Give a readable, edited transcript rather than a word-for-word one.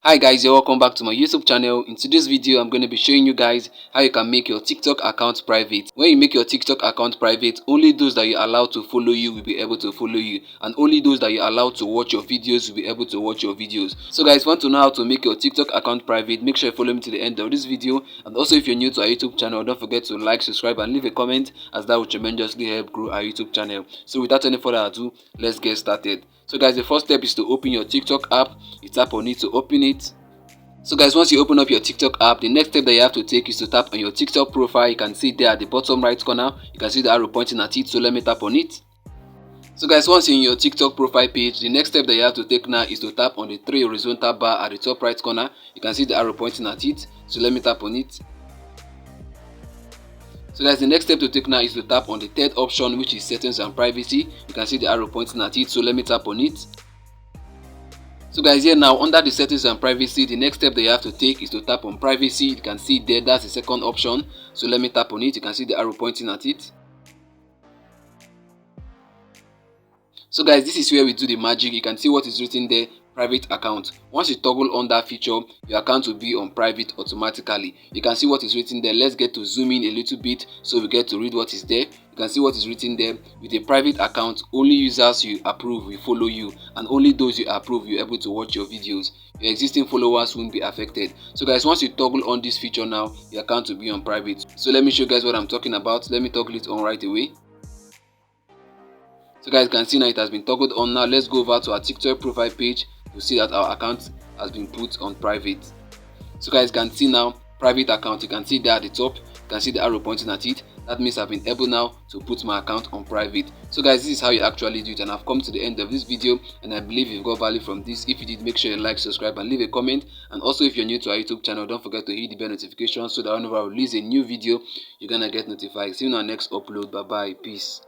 Hi guys, you're welcome back to my YouTube channel. In today's video, I'm going to be showing you guys how you can make your TikTok account private. When you make your TikTok account private, only those that you allow to follow you will be able to follow you, and only those that you allow to watch your videos will be able to watch your videos. So guys, want to know how to make your TikTok account private? Make sure you follow me to the end of this video. And also, if you're new to our YouTube channel, don't forget to like, subscribe and leave a comment, as that will tremendously help grow our YouTube channel. So without any further ado, let's get started. So guys, the first step is to open your TikTok app. You tap on it to open it. So guys, once you open up your TikTok app, the next step that you have to take is to tap on your TikTok profile. You can see there at the bottom right corner, you can see the arrow pointing at it, so let me tap on it. So guys, once you're in your TikTok profile page, the next step that you have to take now is to tap on the three horizontal bar at the top right corner. You can see the arrow pointing at it, so let me tap on it. So guys, the next step to take now is to tap on the third option, which is settings and privacy. You can see the arrow pointing at it, so let me tap on it. So guys, here now under the settings and privacy, the next step that you have to take is to tap on privacy. You can see there, that's the second option, so let me tap on it. You can see the arrow pointing at it. So guys, this is where we do the magic. You can see what is written there, private account. Once you toggle on that feature, your account will be on private automatically. You can see what is written there. Let's get to zoom in a little bit so we get to read what is there. You can see what is written there. With a private account, only users you approve will follow you, and only those you approve you're able to watch your videos. Your existing followers won't be affected. So guys, once you toggle on this feature now, your account will be on private. So let me show you guys what I'm talking about. Let me toggle it on right away. So guys, you can see now it has been toggled on. Now let's go over to our TikTok profile page to see that our account has been put on private. So guys, you can see now private account. You can see there at the top, you can see the arrow pointing at it. That means I've been able now to put my account on private. So guys, this is how you actually do it, and I've come to the end of this video, and I believe you've got value from this. If you did, make sure you like, subscribe and leave a comment. And also, if you're new to our YouTube channel, don't forget to hit the bell notification so that whenever I release a new video, you're gonna get notified. See you in our next upload. Bye bye, peace.